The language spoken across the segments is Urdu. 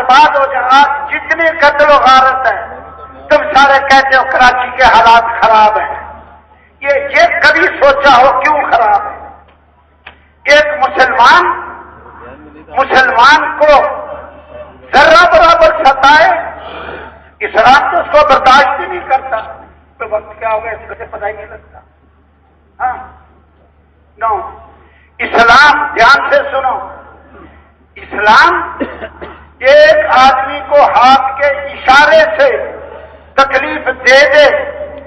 برباد ہو جائے. آج جتنے قتل و غارت ہے تم سارے کہتے ہو کراچی کے حالات خراب ہیں. یہ کبھی سوچا ہو کیوں خراب ہے؟ ایک مسلمان کو ذرہ برابر ستائے، اسلام تو اس کو برداشت ہی نہیں کرتا. تو وقت کیا ہوگا اس کو پتہ ہی نہیں لگتا. ہاں نو اسلام، دھیان سے سنو، اسلام ایک آدمی کو ہاتھ کے اشارے سے تکلیف دے دے،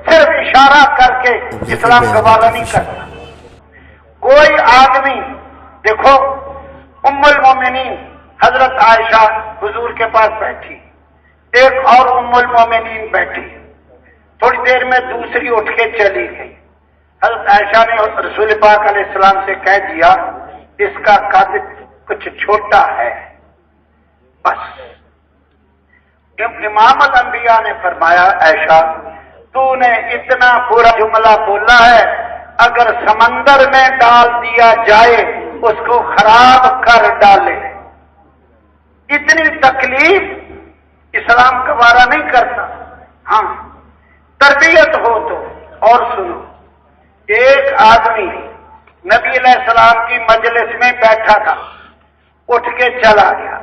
صرف اشارہ کر کے اسلام گوارا نہیں کرتا. کوئی آدمی دیکھو، ام المومنین حضرت عائشہ حضور کے پاس بیٹھی، ایک اور ام المومنین بیٹھی، تھوڑی دیر میں دوسری اٹھ کے چلی گئی. حضرت عائشہ نے رسول پاک علیہ السلام سے کہہ دیا اس کا قد کچھ چھوٹا ہے بس. امام الانبیاء نے فرمایا عائشہ تو نے اتنا پورا جملہ بولا ہے، اگر سمندر میں ڈال دیا جائے اس کو خراب کر ڈالے. اتنی تکلیف اسلام گوارا نہیں کرتا. ہاں تربیت ہو تو. اور سنو، ایک آدمی نبی علیہ السلام کی مجلس میں بیٹھا تھا، اٹھ کے چلا گیا،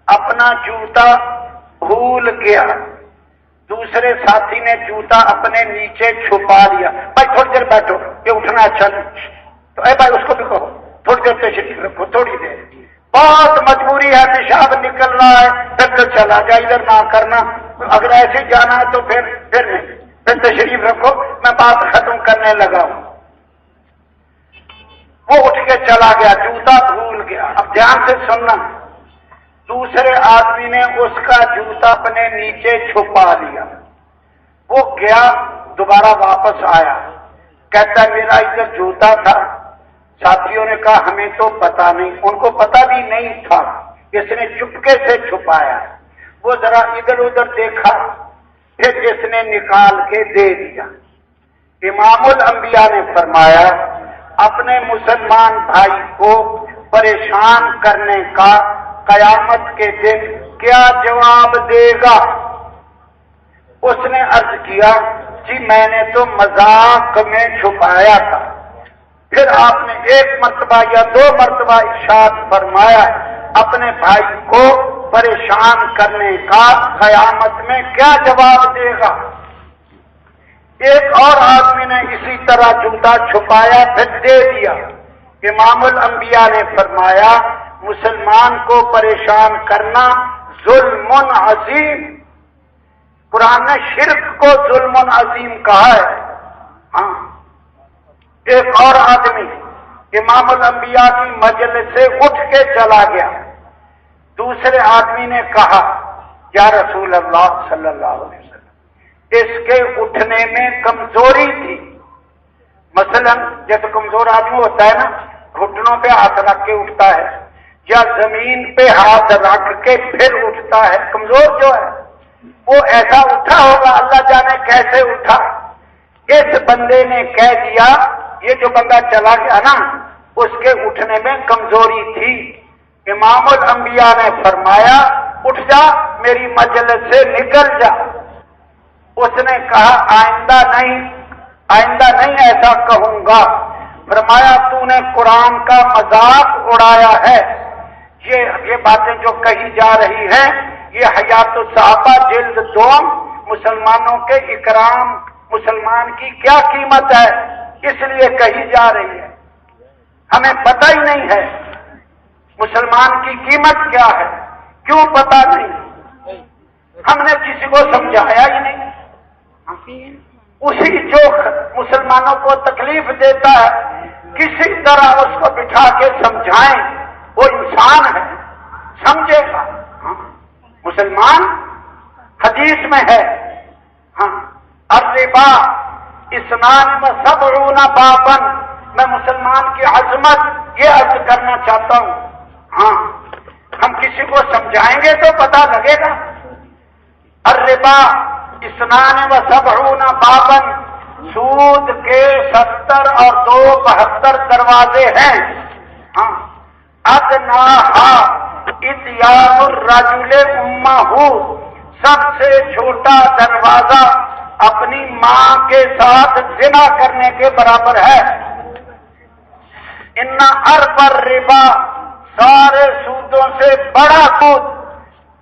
اپنا جوتا بھول گیا. دوسرے ساتھی نے جوتا اپنے نیچے چھپا لیا. بھائی تھوڑی دیر بیٹھو، یہ اٹھنا اچھا نہیں. تو اے بھائی اس کو بھی کہو تھوڑی دیر تشریف رکھو، تھوڑی دیر، بہت مجبوری ہے، پیشاب نکل رہا ہے، پھر تو چلا جا، ادھر نہ کرنا. اگر ایسے جانا ہے تو پھر نہیں، پھر تشریف رکھو، میں بات ختم کرنے لگا ہوں. وہ اٹھ کے چلا گیا، جوتا بھول گیا. اب دھیان سے سننا، دوسرے آدمی نے اس کا جوتا اپنے نیچے چھپا لیا. وہ گیا، دوبارہ واپس آیا، کہتا میرا ادھر جوتا تھا. ساتھیوں نے کہا ہمیں تو پتا نہیں. ان کو پتا بھی نہیں تھا، اس نے چپکے سے چھپایا. وہ ذرا ادھر ادھر دیکھا، پھر اس نے نکال کے دے دیا. امام الانبیاء نے فرمایا اپنے مسلمان بھائی کو پریشان کرنے کا قیامت کے دن کیا جواب دے گا؟ اس نے عرض کیا جی میں نے تو مذاق میں چھپایا تھا. پھر آپ نے ایک مرتبہ یا دو مرتبہ ارشاد فرمایا اپنے بھائی کو پریشان کرنے کا قیامت میں کیا جواب دے گا؟ ایک اور آدمی نے اسی طرح جوتا چھپایا پھر دے دیا. امام الانبیاء نے فرمایا مسلمان کو پریشان کرنا ظلم عظیم. قرآن نے شرک کو ظلم عظیم کہا ہے. ہاں ایک اور آدمی امام الانبیاء کی مجلس سے اٹھ کے چلا گیا. دوسرے آدمی نے کہا یا رسول اللہ صلی اللہ علیہ وسلم اس کے اٹھنے میں کمزوری تھی. مثلا جیسے کمزور آدمی ہوتا ہے نا، گھٹنوں پہ ہاتھ رکھ کے اٹھتا ہے یا زمین پہ ہاتھ رکھ کے پھر اٹھتا ہے. کمزور جو ہے وہ ایسا اٹھا ہوگا، اللہ جانے کیسے اٹھا. اس بندے نے کہہ دیا، یہ جو بندہ چلا گیا نا اس کے اٹھنے میں کمزوری تھی. امام الانبیاء نے فرمایا اٹھ جا، میری مجلس سے نکل جا. اس نے کہا آئندہ نہیں ایسا کہوں گا. فرمایا تو نے قرآن کا مذاق اڑایا ہے. یہ باتیں جو کہی جا رہی ہیں یہ حیات الصحابہ جلد 2 مسلمانوں کے اکرام، مسلمان کی کیا قیمت ہے اس لیے کہی جا رہی ہے. ہمیں پتہ ہی نہیں ہے مسلمان کی قیمت کیا ہے. کیوں پتہ نہیں؟ ہم نے کسی کو سمجھایا ہی نہیں. اسی جو مسلمانوں کو تکلیف دیتا ہے کسی طرح اس کو بٹھا کے سمجھائیں، وہ انسان ہے، سمجھے گا. مسلمان حدیث میں ہے ہاں الربا 72 بابا. میں مسلمان کی عظمت یہ عرض کرنا چاہتا ہوں. ہاں ہم کسی کو سمجھائیں گے تو پتہ لگے گا. الربا 72 بابا، سود کے 70 اور 72 دروازے ہیں. ہاں ادناہا اتیان الرجل محور، سب سے چھوٹا دروازہ اپنی ماں کے ساتھ زنا کرنے کے برابر ہے۔ ان ارب الربا، سارے سودوں سے بڑا سود،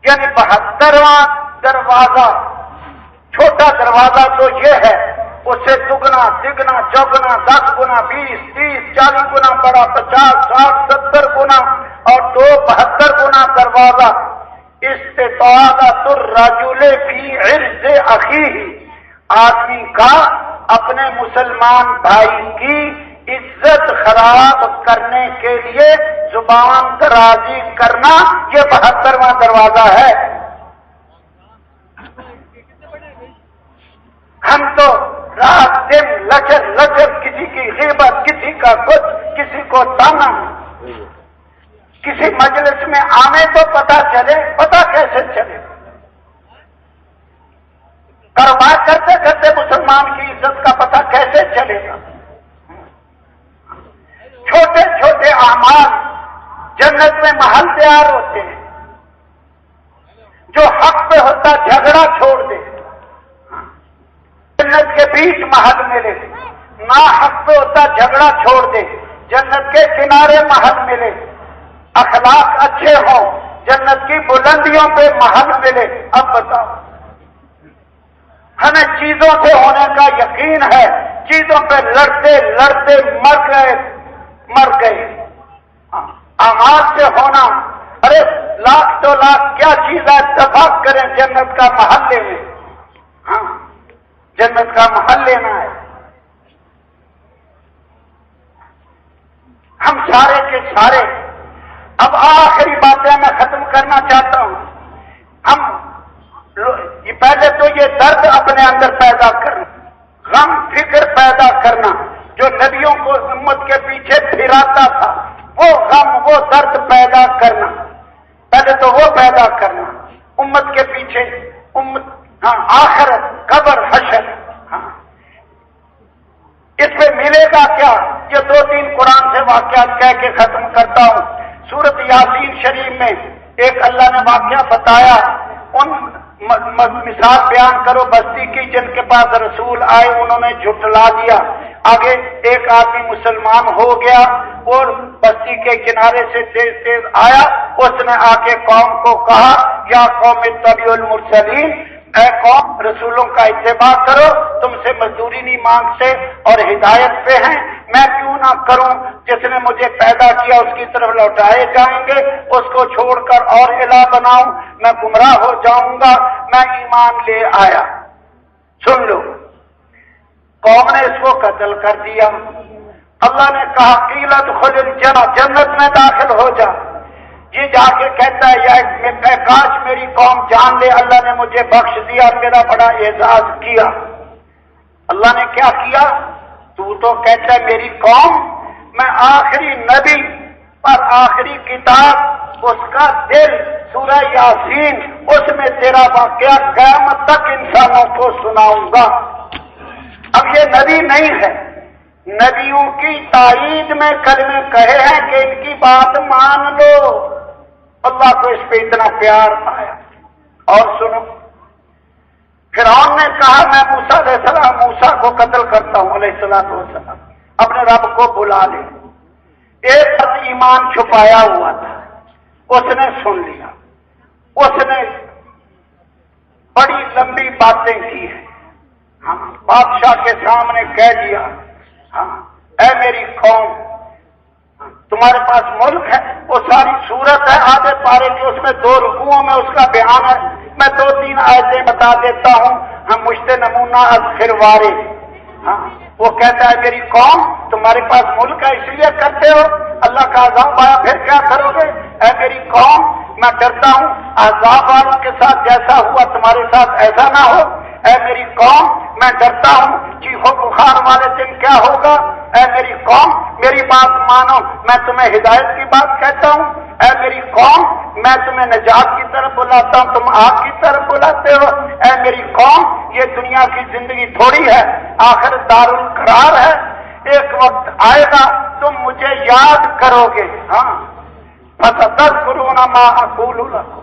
یعنی 72واں دروازہ، چھوٹا دروازہ تو یہ ہے، اس سے دگنا تگنا چوگنا 10 گنا 20 30 40 گنا بڑا، 50 60 70 گنا، اور 72 گنا دروازہ استطاعت الرجل فی عرض اخیہ، آدمی کا اپنے مسلمان بھائی کی عزت خراب کرنے کے لیے زبان درازی کرنا، یہ 72واں دروازہ ہے۔ ہم تو رات دن لچر لچر، کسی کی غیبت، کسی کا کچھ، کسی کو تانا، کسی مجلس میں آنے تو پتہ چلے، پتہ کیسے چلے؟ کاروبار کرتے کرتے مسلمان کی عزت کا پتہ کیسے چلے گا؟ چھوٹے چھوٹے اعمال جنت میں محل تیار ہوتے ہیں، جو حق پہ ہوتا جھگڑا چھوڑ دے، جنت کے بیچ محل ملے، نا حق پہ ہوتا جھگڑا چھوڑ دے، جنت کے کنارے محل ملے، اخلاق اچھے ہوں، جنت کی بلندیوں پہ محل ملے۔ اب بتاؤ، ہمیں چیزوں سے ہونے کا یقین ہے، چیزوں پہ لڑتے لڑتے مر گئے، اعمال سے ہونا، ارے لاکھ تو لاکھ کیا چیز ہے، اتفاق کریں جنت کا محلے میں، ہاں جنت کا محل لینا ہے۔ ہم سارے کے سارے، اب آخری باتیں میں ختم کرنا چاہتا ہوں۔ ہم پہلے تو یہ درد اپنے اندر پیدا کرنا، غم فکر پیدا کرنا، جو نبیوں کو امت کے پیچھے پھراتا تھا، وہ غم وہ درد پیدا کرنا، پہلے تو وہ پیدا کرنا امت کے پیچھے، امت، ہاں آخرت، قبر، حشر، ہاں اس پہ ملے گا کیا؟ یہ 2-3 قرآن سے واقعات کہہ کے ختم کرتا ہوں۔ سورت یاسین شریف میں ایک اللہ نے واقعہ بتایا، ان مثال بیان کرو بستی کی جن کے پاس رسول آئے، انہوں نے جھٹلا دیا۔ آگے ایک آدمی مسلمان ہو گیا اور بستی کے کنارے سے تیز تیز آیا، اس نے آ کے قوم کو کہا، یا قوم اتبعوا المرسلین، اے قوم رسولوں کا اتباع کرو، تم سے مزدوری نہیں مانگتے اور ہدایت پہ ہیں، میں کیوں نہ کروں؟ جس نے مجھے پیدا کیا اس کی طرف لوٹائے جائیں گے، اس کو چھوڑ کر اور الہ بناؤں، میں گمراہ ہو جاؤں گا، میں ایمان لے آیا۔ سن لو، قوم نے اس کو قتل کر دیا۔ اللہ نے کہا قیل ادخل الجنہ، جنت میں داخل ہو جا۔ یہ جا کے کہتا ہے یا کاش میری قوم جان لے، اللہ نے مجھے بخش دیا، میرا بڑا اعزاز کیا۔ اللہ نے کیا کیا؟ تو کہتا ہے میری قوم، میں آخری نبی پر آخری کتاب، اس کا دل سورہ یاسین، اس میں تیرا واقعہ قیامت تک انسانوں کو سناؤں گا۔ اب یہ نبی نہیں ہے، نبیوں کی تائید میں کلمے کہے ہیں کہ ان کی بات مان لو۔ اللہ کو اس پہ اتنا پیار آیا۔ اور سنو، فرعون نے کہا میں موسیٰ علیہ السلام، موسیٰ کو قتل کرتا ہوں علیہ السلام، اپنے رب کو بلا لے۔ ایک شخص ایمان چھپایا ہوا تھا، اس نے سن لیا، اس نے بڑی لمبی باتیں کی ہیں، ہاں بادشاہ کے سامنے کہہ دیا، ہاں اے میری قوم، تمہارے پاس ملک ہے، وہ ساری صورت ہے آدھے پارے کی، اس میں 2 رکوعوں میں اس کا بیان ہے، میں 2-3 آیتیں بتا دیتا ہوں، ہم مشت نمونہ از خروارے۔ ہاں وہ کہتا ہے میری قوم تمہارے پاس ملک ہے اس لیے کرتے ہو، اللہ کا عذاب آیا پھر کیا کرو گے؟ اے میری قوم میں ڈرتا ہوں عذاب والوں کے ساتھ جیسا ہوا تمہارے ساتھ ایسا نہ ہو۔ اے میری قوم میں ڈرتا ہوں چیخو بخار والے دن کیا ہوگا۔ اے میری قوم میری بات مانو، میں تمہیں ہدایت کی بات کہتا ہوں۔ اے میری قوم میں تمہیں نجات کی طرف بلاتا ہوں، تم آگ کی طرف بلاتے ہو۔ اے میری قوم یہ دنیا کی زندگی تھوڑی ہے، آخر دارالقرار ہے، ایک وقت آئے گا تم مجھے یاد کرو گے۔ ہاں فَسَتَذْكُرُونَ مَا أَقُولُ لَكُمْ،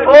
2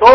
2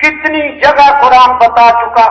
کتنی جگہ قرآن بتا چکا،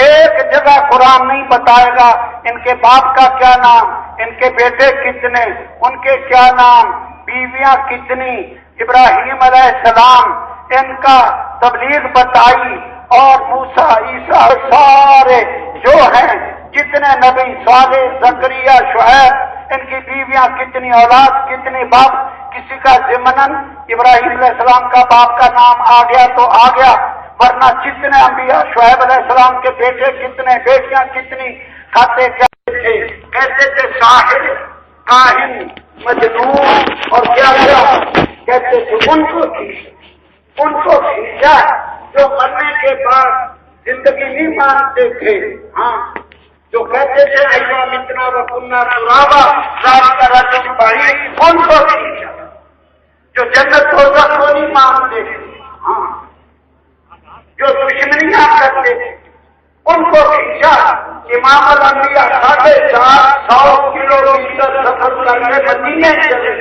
ایک جگہ قرآن نہیں بتائے گا ان کے باپ کا کیا نام، ان کے بیٹے کتنے، ان کے کیا نام، بیویاں کتنی، ابراہیم علیہ السلام ان کا تبلیغ بتائی، اور موسیٰ عیسیٰ سارے جو ہیں جتنے نبی صالح زکریا شعیب ان کی بیویاں کتنی، اولاد کتنے، باپ کسی کا ضمناً ابراہیم علیہ السلام کا باپ کا نام آ گیا تو آ گیا، ورنہ جتنے انبیاء، شعیب علیہ السلام کے بیٹے کتنے، بیٹیاں کتنی، کھاتے کیا تھے، کہتے تھے ساحر، کاہن، مجنون، اور کیا کیا کہتے تھے، ان کو کھینچا جو مرنے کے بعد زندگی نہیں مانتے تھے، ہاں جو کہتے تھے ایوا متنا وکنا ترابا ذالک رجل بعید، ان کو کھینچا، جو جنت دوزخ کو نہیں مانتے تھے، ہاں جو دشمنیاں کرتے تھے ان کو کھینچا۔ امام الانبیاء 450 کلومیٹر سفر کر کے مدینے چلے،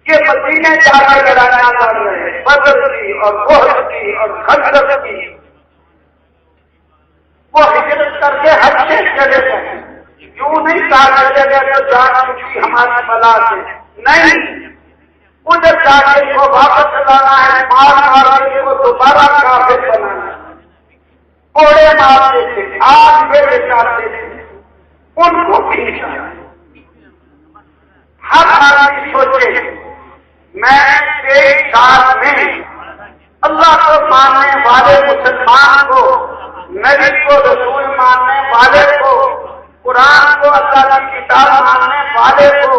یہ مدینے جا کے لڑائیاں لڑ رہے ہیں، بدر کی اور احد کی اور خندق کی، وہ ہجرت کر کے حج سے چلے گئے، کیوں نہیں کہا چلے گئے تو جان چھوٹی ہماری بلا سے، نہیں، ادھر جا کے کو واپس لانا ہے، مار کے وہ دوبارہ کافر بنانا ہے، کوڑے مارتے تھے، آج میرے چاہتے تھے، ان کو کھینچا۔ ہر آدمی سوچے میں ایک سال میں اللہ کو ماننے والے مسلمان کو، نبی کو رسول ماننے والے کو، قرآن کو اللہ کی کتاب ماننے والے کو،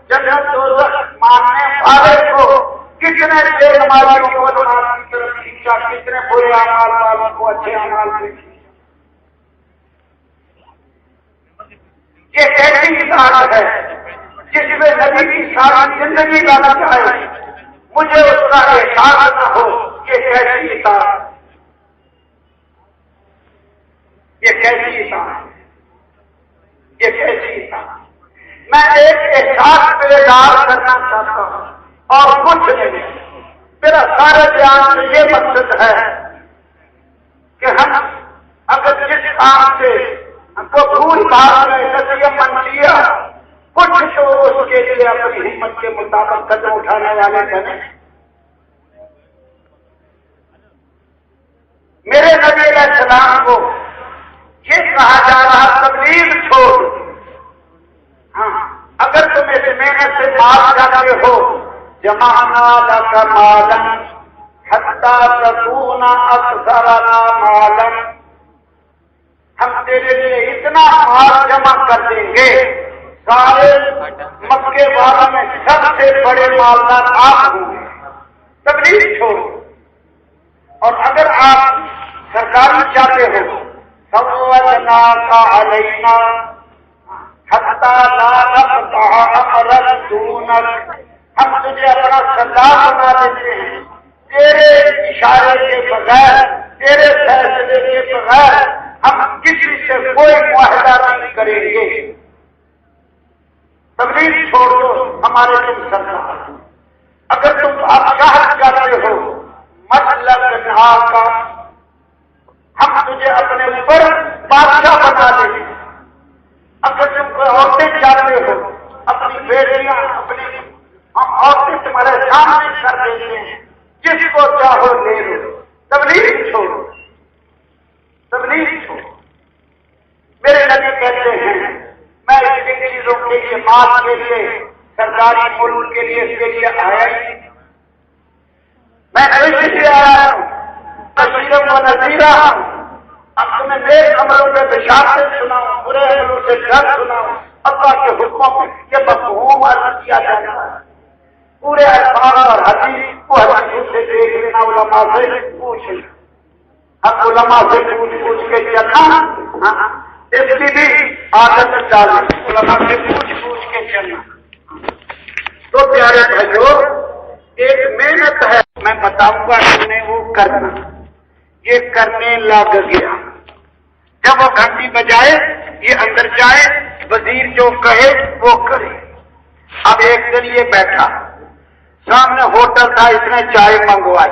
جنت دوزخ ماننے والے کو، کتنے بے نمازیوں کو نماز کی طرف کھینچا، کتنے برے اعمال والوں کو اچھے اعمال سے کھینچا۔ یہ ایسی کتاب ہے جس میں نبی کی ساری زندگی لانا چاہے، مجھے اس کا احساس نہ ہو، یہ کیسی کتاب، یہ کیسی کتاب، یہ کیسی کتاب۔ میں ایک احساس بیدار کرنا چاہتا ہوں اور کچھ نہیں، میرا سارے بیان میں یہ مقصد ہے کہ ہم اگر جس کام سے ہم کو بھول بھال میں نصیحت منشیا کچھ تو اس کے لیے اپنی ہمت کے مطابق قدم اٹھانے والے بنے۔ میرے نبی علیہ السلام کو یہ کہا جا رہا تبلیغ چھوڑ، ہاں اگر تم اس محنت سے مار جاتے ہو، جمعنا لک مالا حتی تکون اکثرنا مالا، ہم تیرے لیے اتنا مال جمع کر دیں گے، سارے مکے والوں میں سب سے بڑے مالدار آپ ہوں گے، تبلیغ چھوڑو۔ اور اگر آپ سرکاری چاہتے ہو، فَوَّلْنَاكَ عَلَيْنَا حَتَّى لَا نَقْطَعَ أَمْرًا دُونَكَ، ہم تجھے اپنا سردار بنا دیتے ہیں، تیرے اشارے کے بغیر، تیرے فیصلے کے بغیر ہم کسی سے کوئی معاہدہ نہیں کریں گے۔ تبلیغ چھوڑ دو، ہمارے تم سردار، اگر تم بادشاہ چاہتے ہو، مطلب کا ہم تجھے اپنے اوپر بادشاہ بنا دیں گے۔ اگر تم کوئی عورتیں چاہتے ہو، اپنی بیٹیاں، اپنی عورتیں تمہارے سامنے کر دیتے ہیں، جس کو چاہو لے لو۔ تبلیغ چھوڑو، تبلیغ چھوڑو۔ میرے نبی کہتے ہیں میں اس چیزوں کے لیے، مال کے لیے، سرکاری ملک کے لیے، اس کے لیے آیا ہی، میں اس لیے آیا ہوں بشیر و نذیر ہوں، اب تمہیں نیک عملوں میں بشارتیں سناؤں، برے عملوں سے ڈر سناؤں، اللہ کے حکموں میں یہ مفہوم عرض کیا جاتا ہے۔ پورے الفاظ اور حدیث کو حدیث سے دیکھ لینا، علماء سے پوچھ لینا، اب علماء سے پوچھ کے چلنا، اس کی بھی عادت ڈالنا، علماء سے پوچھ کے چلنا۔ تو پیارے بھائیو، ایک محنت ہے، میں بتاؤں گا تمہیں وہ کرنا، یہ کرنے لگ گیا۔ جب وہ گھنٹی بجائے، یہ اندر جائے، وزیر جو کہے وہ کرے۔ اب ایک دن یہ بیٹھا، سامنے ہوٹل تھا، اس نے چائے منگوائی،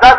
10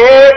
1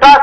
10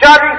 40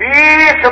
20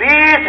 20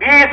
20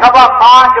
5:15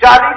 40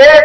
1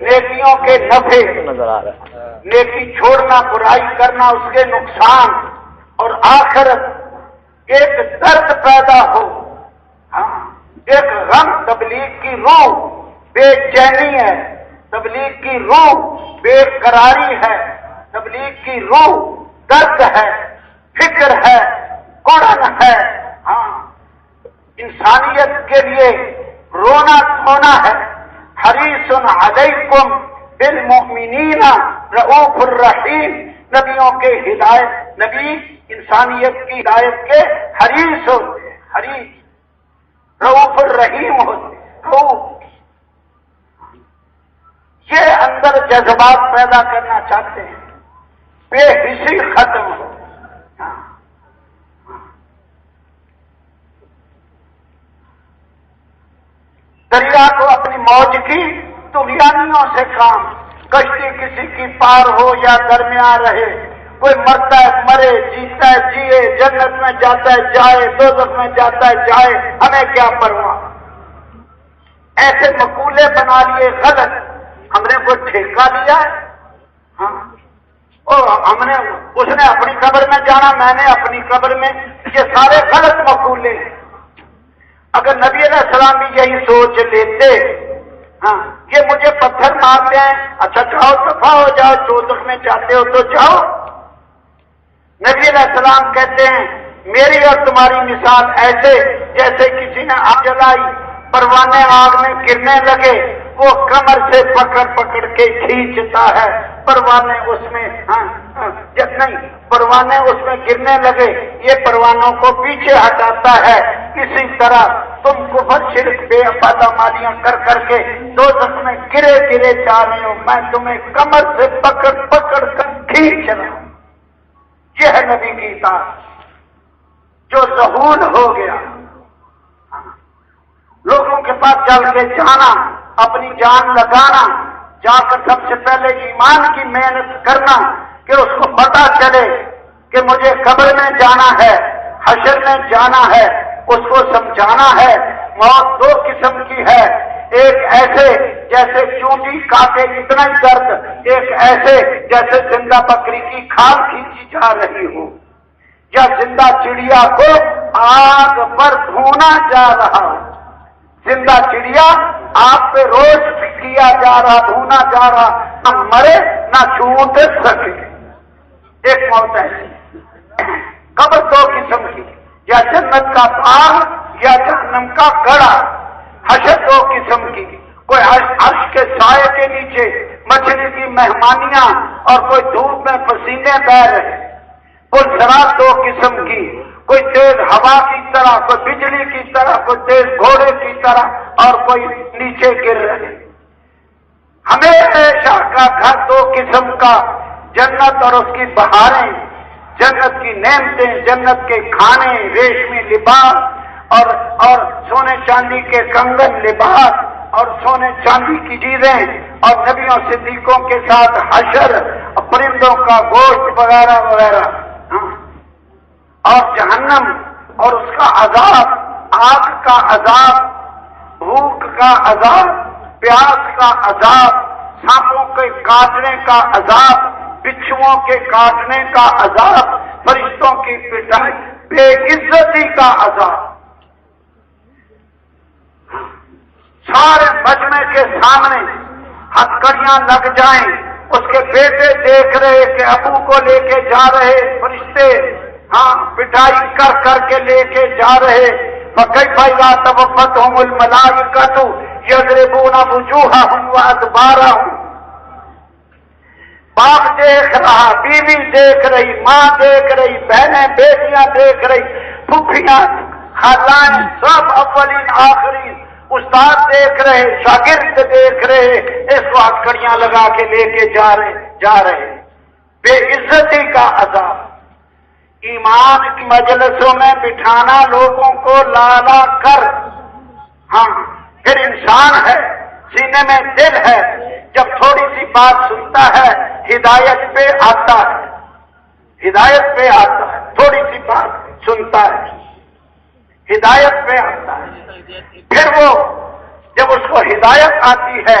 نیکیوں کے نفع نظر آ رہا ہے، نیکی چھوڑنا برائی کرنا اس کے نقصان اور آخرت ایک درد پیدا ہو، ہاں ایک غم، تبلیغ کی روح بے چینی ہے، تبلیغ کی روح بے قراری ہے، تبلیغ کی روح درد ہے، فکر ہے، کڑن ہے، ہاں انسانیت کے لیے رونا دھونا ہے۔ حریص علیکم بالمؤمنین رؤوف الرحیم، نبیوں کے ہدایت، نبی انسانیت کی ہدایت کے حریص ہوتے ہیں، حریص رؤوف الرحیم ہوتے ہیں، رؤوف۔ یہ اندر جذبات پیدا کرنا چاہتے ہیں، بے حسی ختم ہو۔ دریا کو اپنی موج کی طغیانیوں سے کام، کشتی کسی کی پار ہو یا درمیان رہے، کوئی مرتا ہے مرے، جیتا ہے جیے، جنت میں جاتا ہے جائے، دوزخ میں جاتا ہے جائے، ہمیں کیا پرواہ۔ ایسے مقولے بنا لیے غلط، ہم نے کوئی ٹھیکہ لیا ہے؟ ہاں ہم نے، اس نے اپنی قبر میں جانا، میں نے اپنی قبر میں، یہ سارے غلط مقولے ہیں۔ اگر نبی علیہ السلام بھی یہی سوچ لیتے، ہاں یہ مجھے پتھر مارتے ہیں، اچھا جاؤ دفع ہو جاؤ، دوزخ میں جاتے ہو تو جاؤ۔ نبی علیہ السلام کہتے ہیں میری اور تمہاری مثال ایسے جیسے کسی نے آگ جلائی، پروانے آگ میں گرنے لگے، وہ کمر سے پکڑ پکڑ کے کھینچتا ہے، پروانے اس میں نہیں، پروانے اس میں گرنے لگے، یہ پروانوں کو پیچھے ہٹاتا ہے۔ اسی طرح تم کفر شرک بے پادمالیاں کر کر کے دوزخ میں گرے گرے جا رہے ہو، میں تمہیں کمر سے پکڑ پکڑ کر کھینچ رہا ہوں۔ یہ ہے نبی کی اطاعت، جو ظہور ہو گیا۔ لوگوں کے پاس چل کے جانا، اپنی جان لگانا، جا کر سب سے پہلے ایمان کی محنت کرنا کہ اس کو پتا چلے کہ مجھے قبر میں جانا ہے، حشر میں جانا ہے، اس کو سمجھانا ہے۔ موت دو قسم کی ہے، ایک ایسے جیسے چونٹی کاٹے اتنا ہی درد، ایک ایسے جیسے زندہ بکری کی کھال کھینچی جا رہی ہو، یا زندہ چڑیا کو آگ پر بھونا جا رہا ہو۔ زندہ چڑیا آگ پہ روسٹ کیا جا رہا، بھونا جا رہا، نہ مرے نہ چھوٹ سکے۔ ایک موت ایسی۔ قبر دو قسم کی، یا جنت کا باغ یا جہنم کا گڑھا۔ حشر دو قسم کی، کوئی عرش کے سائے کے نیچے مچھلی کی مہمانیاں اور کوئی دھوپ میں پسینے بہ رہے۔ پلسرات دو قسم کی، کوئی تیز ہوا کی طرح، کوئی بجلی کی طرح، کوئی تیز گھوڑے کی طرح، اور کوئی نیچے گر رہے۔ ہمیشہ کا گھر دو قسم کا، جنت اور اس کی بہاریں، جنت کی نعمتیں، جنت کے کھانے، ریشمی لباس اور سونے چاندی کے کنگن لباس اور سونے چاندی کی چیزیں، اور نبیوں صدیقوں کے ساتھ حشر، پرندوں کا گوشت وغیرہ وغیرہ۔ اور جہنم اور اس کا عذاب، آگ کا عذاب، بھوک کا عذاب، پیاس کا عذاب، سانپوں کے کاٹنے کا عذاب، بچھوؤں کے کاٹنے کا عذاب، فرشتوں کی پٹائی، بے عزتی کا عذاب۔ سارے مجمع کے سامنے ہتھکڑیاں لگ جائیں، اس کے بیٹے دیکھ رہے کہ ابو کو لے کے جا رہے فرشتے، ہاں پٹائی کر کر کے لے کے جا رہے۔ فَكَيْفَ إِذَا تَوَفَّتْهُمُ الْمَلَائِكَةُ يَضْرِبُونَ وُجُوهَهُمْ وَأَدْبَارَهُمْ۔ باپ دیکھ رہا، بیوی دیکھ رہی، ماں دیکھ رہی، بہنیں بیٹیاں دیکھ رہی، پھوپھیاں خالائیں، سب اولین آخرین، استاد دیکھ رہے، شاگرد دیکھ رہے، اس کو ہتھکڑیاں لگا کے لے کے جا رہے۔ بے عزتی کا عذاب۔ ایمان کی مجلسوں میں بٹھانا لوگوں کو لالا کر، ہاں پھر انسان ہے، سینے میں دل ہے، جب تھوڑی سی بات سنتا ہے ہدایت پہ آتا ہے، ہدایت پہ آتا ہے، تھوڑی سی بات سنتا ہے ہدایت پہ آتا ہے، پھر وہ جب اس کو ہدایت آتی ہے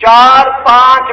4-5